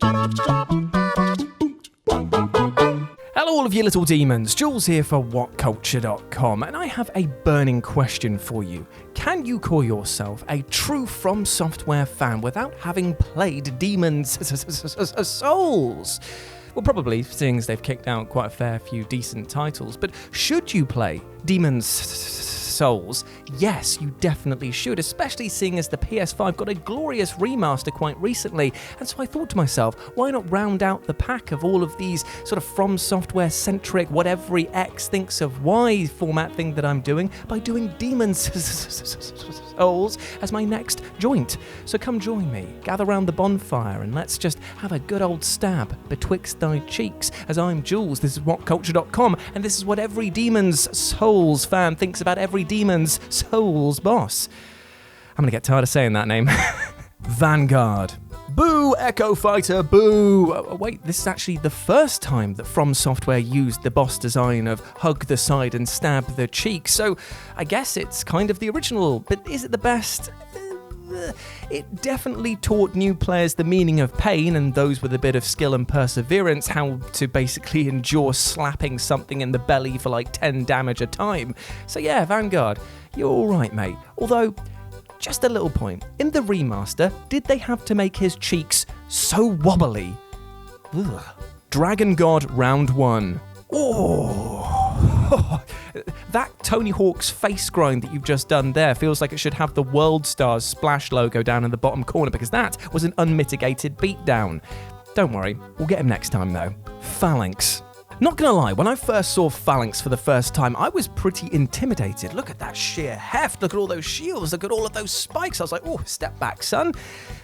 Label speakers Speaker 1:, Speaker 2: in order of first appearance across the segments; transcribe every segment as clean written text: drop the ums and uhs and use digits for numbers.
Speaker 1: Hello all of you little demons, Jules here for WhatCulture.com, and I have a burning question for you. Can you call yourself a true From Software fan without having played Demon's Souls? Well, probably, seeing as they've kicked out quite a fair few decent titles, but should you play Demon's Souls? Yes, you definitely should, especially seeing as the PS5 got a glorious remaster quite recently, and so I thought to myself, why not round out the pack of all of these sort of From Software-centric, what every X thinks of Y format thing that I'm doing, by doing Demon's Souls as my next joint. So come join me, gather round the bonfire, and let's just have a good old stab betwixt thy cheeks, as I'm Jules, this is WhatCulture.com, and this is what every Demon's Souls fan thinks about every Demon's Souls boss. I'm gonna get tired of saying that name. Vanguard. Boo, Echo Fighter, boo! Wait, this is actually the first time that From Software used the boss design of hug the side and stab the cheek, so I guess it's kind of the original, but is it the best? It definitely taught new players the meaning of pain, and those with a bit of skill and perseverance how to basically endure slapping something in the belly for like 10 damage a time. So yeah, Vanguard, you're alright mate. Although, just a little point, in the remaster, did they have to make his cheeks so wobbly? Ugh. Dragon God Round 1. Oh, that Tony Hawk's face grind that you've just done there feels like it should have the World Stars splash logo down in the bottom corner, because that was an unmitigated beatdown. Don't worry, we'll get him next time though. Phalanx. Not gonna lie, when I first saw Phalanx for the first time, I was pretty intimidated. Look at that sheer heft, look at all those shields, look at all of those spikes. I was like, oh, step back, son.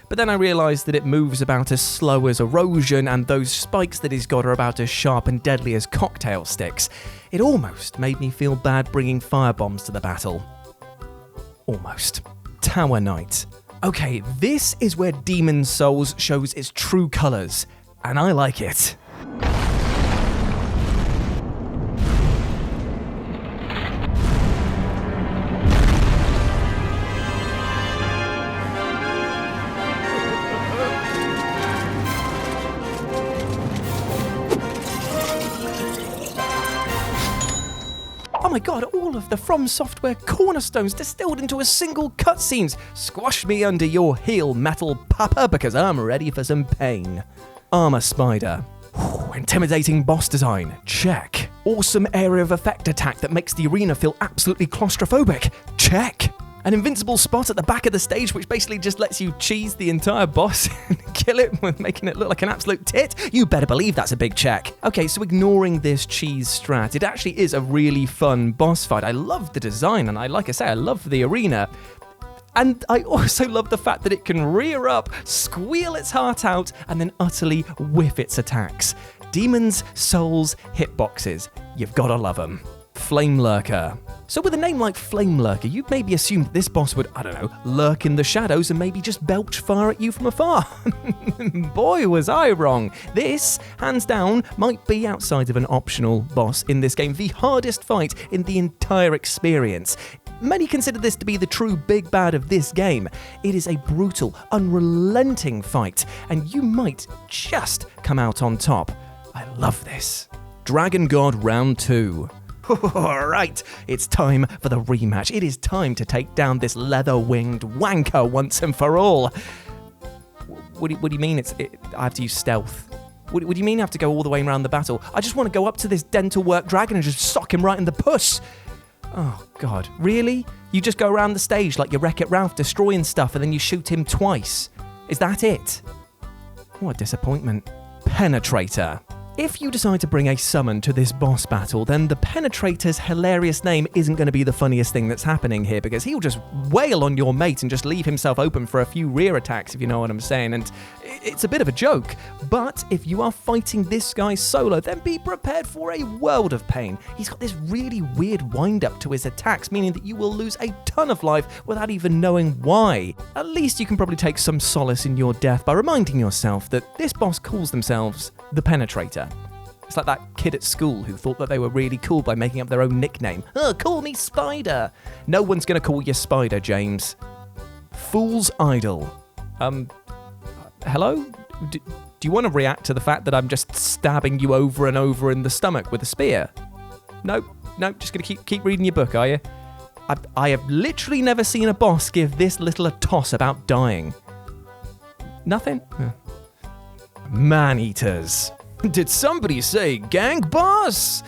Speaker 1: But then I realised that it moves about as slow as erosion, and those spikes that he's got are about as sharp and deadly as cocktail sticks. It almost made me feel bad bringing firebombs to the battle. Almost. Tower Knight. Okay, this is where Demon's Souls shows its true colours, and I like it. Oh my god, all of the From Software cornerstones distilled into a single cutscenes. Squash me under your heel, metal papa, because I'm ready for some pain. Armor Spider. Intimidating boss design. Check. Awesome area of effect attack that makes the arena feel absolutely claustrophobic. Check. An invincible spot at the back of the stage which basically just lets you cheese the entire boss and kill it with making it look like an absolute tit? You better believe that's a big check. Okay, so ignoring this cheese strat, it actually is a really fun boss fight. I love the design, and like I say, I love the arena. And I also love the fact that it can rear up, squeal its heart out, and then utterly whiff its attacks. Demon's Souls hitboxes. You've gotta love them. Flamelurker. So with a name like Flamelurker, you'd maybe assume that this boss would, I don't know, lurk in the shadows and maybe just belch fire at you from afar. Boy, was I wrong. This, hands down, might be, outside of an optional boss in this game, the hardest fight in the entire experience. Many consider this to be the true big bad of this game. It is a brutal, unrelenting fight, and you might just come out on top. I love this. Dragon God Round 2. Alright, it's time for the rematch. It is time to take down this leather-winged wanker once and for all. What do you mean I have to use stealth? What do you mean I have to go all the way around the battle? I just want to go up to this dental work dragon and just sock him right in the puss. Oh, God. Really? You just go around the stage like you Wreck-It Ralph destroying stuff and then you shoot him twice? Is that it? What a disappointment. Penetrator. If you decide to bring a summon to this boss battle, then the Penetrator's hilarious name isn't going to be the funniest thing that's happening here, because he'll just wail on your mate and just leave himself open for a few rear attacks, if you know what I'm saying, and it's a bit of a joke. But if you are fighting this guy solo, then be prepared for a world of pain. He's got this really weird wind-up to his attacks, meaning that you will lose a ton of life without even knowing why. At least you can probably take some solace in your death by reminding yourself that this boss calls themselves the Penetrator. It's like that kid at school who thought that they were really cool by making up their own nickname. Oh, call me Spider. No one's going to call you Spider, James. Fool's Idol. Hello? Do Do you want to react to the fact that I'm just stabbing you over and over in the stomach with a spear? Nope, just going to keep reading your book, are you? I have literally never seen a boss give this little a toss about dying. Nothing? Man-eaters. Did somebody say gang boss?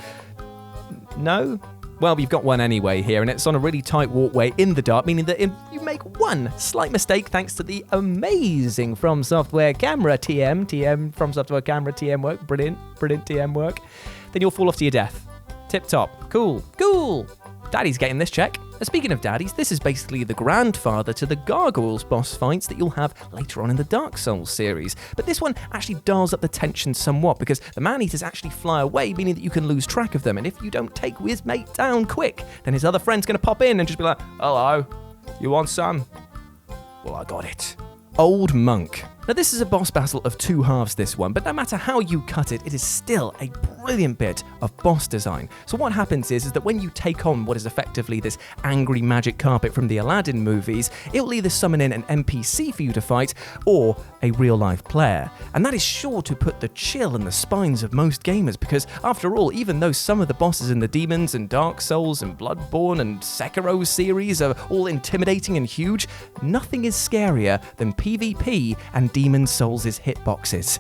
Speaker 1: No? Well, you've got one anyway here, and it's on a really tight walkway in the dark, meaning that if you make one slight mistake, thanks to the amazing From Software camera TM From Software camera TM work, brilliant TM work, then you'll fall off to your death. Tip top. Cool. Daddy's getting this check. Speaking of daddies, this is basically the grandfather to the Gargoyles boss fights that you'll have later on in the Dark Souls series. But this one actually dials up the tension somewhat because the man-eaters actually fly away, meaning that you can lose track of them. And if you don't take his mate down quick, then his other friend's going to pop in and just be like, hello, you want some? Well, I got it. Old Monk. Now this is a boss battle of two halves, this one, but no matter how you cut it, it is still a brilliant bit of boss design. So what happens is that when you take on what is effectively this angry magic carpet from the Aladdin movies, it'll either summon in an NPC for you to fight or a real-life player. And that is sure to put the chill in the spines of most gamers because, after all, even though some of the bosses in the Demons and Dark Souls and Bloodborne and Sekiro series are all intimidating and huge, nothing is scarier than PvP and Demon Souls' hitboxes.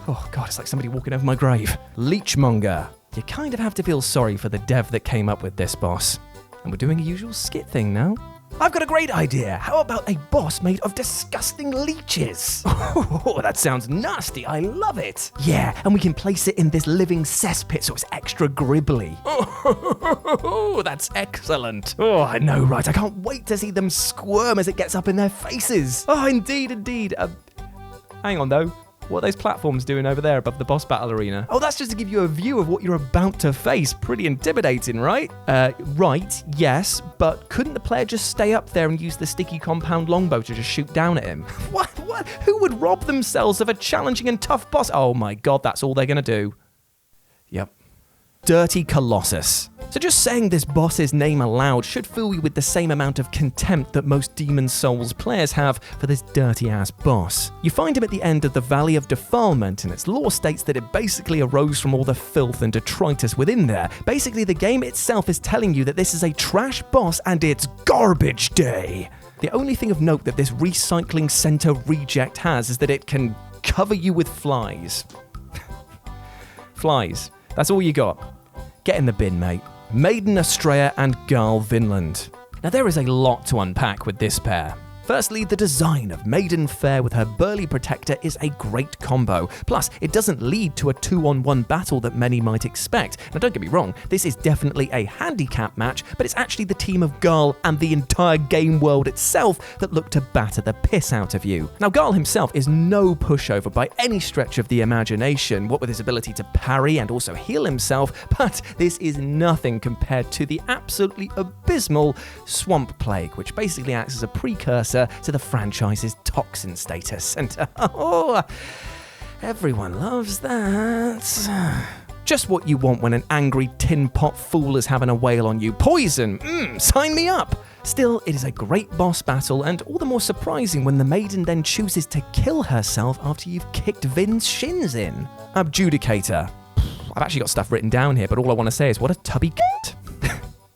Speaker 1: Oh god, it's like somebody walking over my grave. Leechmonger. You kind of have to feel sorry for the dev that came up with this boss. And we're doing a usual skit thing now. I've got a great idea. How about a boss made of disgusting leeches? Oh, that sounds nasty. I love it. Yeah, and we can place it in this living cesspit so it's extra gribbly. Oh, that's excellent. Oh, I know, right? I can't wait to see them squirm as it gets up in their faces. Oh, indeed. Hang on, though. What are those platforms doing over there above the boss battle arena? Oh, that's just to give you a view of what you're about to face. Pretty intimidating, right? Right, yes, but couldn't the player just stay up there and use the sticky compound longbow to just shoot down at him? What? Who would rob themselves of a challenging and tough boss? Oh my god, that's all they're gonna do. Yep. Dirty Colossus. So just saying this boss's name aloud should fill you with the same amount of contempt that most Demon Souls players have for this dirty-ass boss. You find him at the end of the Valley of Defilement, and its lore states that it basically arose from all the filth and detritus within there. Basically, the game itself is telling you that this is a trash boss and it's garbage day. The only thing of note that this recycling center reject has is that it can cover you with flies. Flies. That's all you got. Get in the bin, mate. Maiden Astraea and Garl Vinland. Now there is a lot to unpack with this pair. Firstly, the design of Maiden Fair with her burly protector is a great combo. Plus, it doesn't lead to a 2-on-1 battle that many might expect. Now don't get me wrong, this is definitely a handicap match, but it's actually the team of Garl and the entire game world itself that look to batter the piss out of you. Now Garl himself is no pushover by any stretch of the imagination, what with his ability to parry and also heal himself, but this is nothing compared to the absolutely abysmal Swamp Plague, which basically acts as a precursor to the franchise's toxin status. And everyone loves that. Just what you want when an angry tin pot fool is having a wail on you. Poison! Sign me up! Still, it is a great boss battle, and all the more surprising when the maiden then chooses to kill herself after you've kicked Vin's shins in. Adjudicator. I've actually got stuff written down here, but all I want to say is what a tubby c***.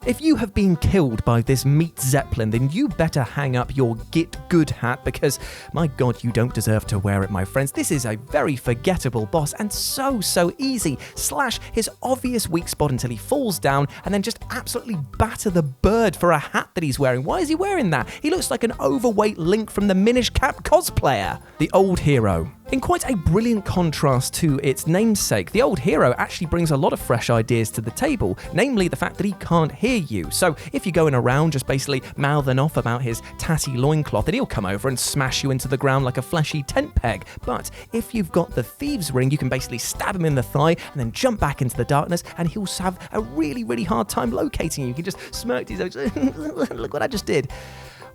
Speaker 1: If you have been killed by this meat zeppelin, then you better hang up your Get Good hat because, my god, you don't deserve to wear it, my friends. This is a very forgettable boss and so easy. Slash his obvious weak spot until he falls down and then just absolutely batter the bird for a hat that he's wearing. Why is he wearing that? He looks like an overweight Link from the Minish Cap cosplayer. The Old Hero. In quite a brilliant contrast to its namesake, the Old Hero actually brings a lot of fresh ideas to the table, namely the fact that he can't hear you. So if you're going around just basically mouthing off about his tatty loincloth, then he'll come over and smash you into the ground like a fleshy tent peg. But if you've got the Thieves' Ring, you can basically stab him in the thigh and then jump back into the darkness, and he'll have a really hard time locating you. You can just smirk to his own, look what I just did.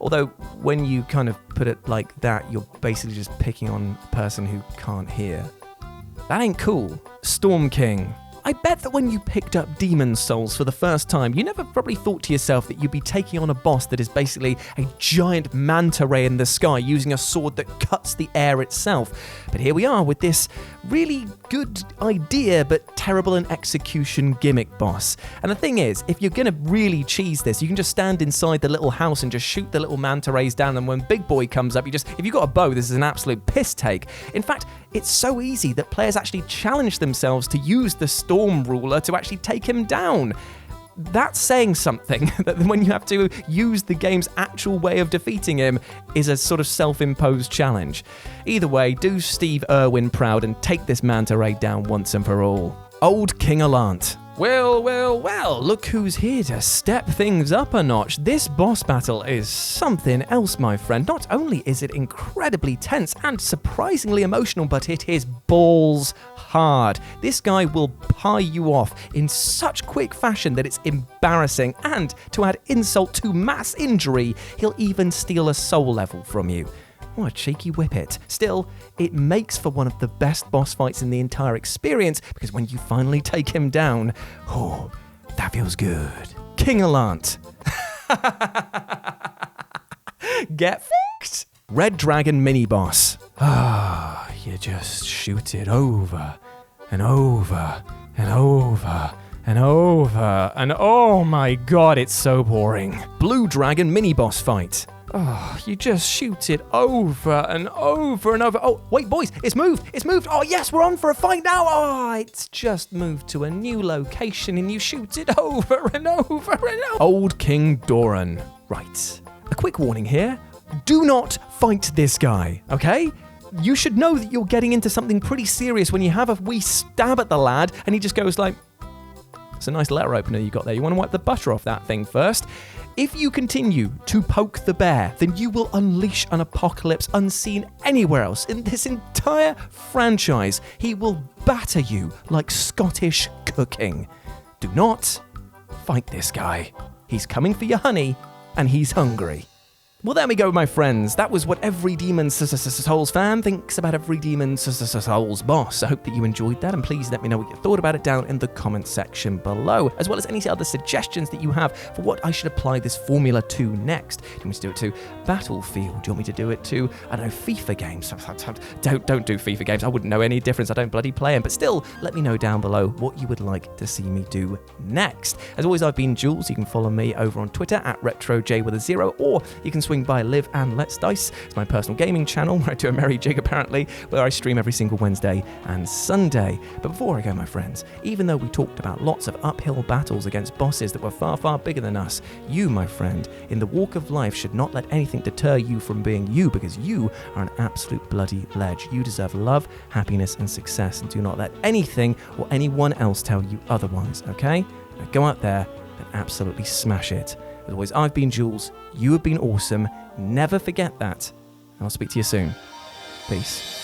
Speaker 1: Although, when you kind of put it like that, you're basically just picking on a person who can't hear. That ain't cool. Storm King. I bet that when you picked up Demon Souls for the first time, you never probably thought to yourself that you'd be taking on a boss that is basically a giant manta ray in the sky using a sword that cuts the air itself. But here we are with this really good idea but terrible in execution gimmick boss. And the thing is, if you're going to really cheese this, you can just stand inside the little house and just shoot the little manta rays down, and when Big Boy comes up, if you've got a bow, this is an absolute piss take. In fact, it's so easy that players actually challenge themselves to use the Storm Ruler to actually take him down. That's saying something, that when you have to use the game's actual way of defeating him is a sort of self-imposed challenge. Either way, do Steve Irwin proud and take this manta ray down once and for all. Old King Allant. Well, look who's here to step things up a notch. This boss battle is something else, my friend. Not only is it incredibly tense and surprisingly emotional, but it is balls hard. This guy will pie you off in such quick fashion that it's embarrassing, and to add insult to mass injury, he'll even steal a soul level from you. What a cheeky whippet. Still, it makes for one of the best boss fights in the entire experience, because when you finally take him down, oh, that feels good. King Allant. Get f***ed. Red Dragon mini-boss. You just shoot it over and over and over and over, and oh my god, it's so boring. Blue Dragon mini-boss fight. You just shoot it over and over and over. Oh, wait, boys, it's moved. Oh, yes, we're on for a fight now. Oh, it's just moved to a new location and you shoot it over and over and over. Old King Doran. Right. A quick warning here. Do not fight this guy, okay? You should know that you're getting into something pretty serious when you have a wee stab at the lad and he just goes like, it's a nice letter opener you got there. You want to wipe the butter off that thing first. If you continue to poke the bear, then you will unleash an apocalypse unseen anywhere else in this entire franchise. He will batter you like Scottish cooking. Do not fight this guy. He's coming for your honey, and he's hungry. Well, there we go, my friends. That was what every Demon Souls fan thinks about every Demon Souls boss. I hope that you enjoyed that, and please let me know what you thought about it down in the comment section below, as well as any other suggestions that you have for what I should apply this formula to next. Do you want me to do it to Battlefield? Do you want me to do it to, I don't know, FIFA games? Don't do FIFA games. I wouldn't know any difference. I don't bloody play them. But still, let me know down below what you would like to see me do next. As always, I've been Jules. You can follow me over on Twitter at RetroJ, or you can swing by Live and Let's Dice. It's my personal gaming channel where I do a merry jig apparently, where I stream every single Wednesday and Sunday. But before I go, my friends, even though we talked about lots of uphill battles against bosses that were far, far bigger than us, you, my friend, in the walk of life should not let anything deter you from being you, because you are an absolute bloody ledge. You deserve love, happiness, and success, and do not let anything or anyone else tell you otherwise, okay? Now go out there and absolutely smash it. As always, I've been Jules, you have been awesome, never forget that, and I'll speak to you soon. Peace.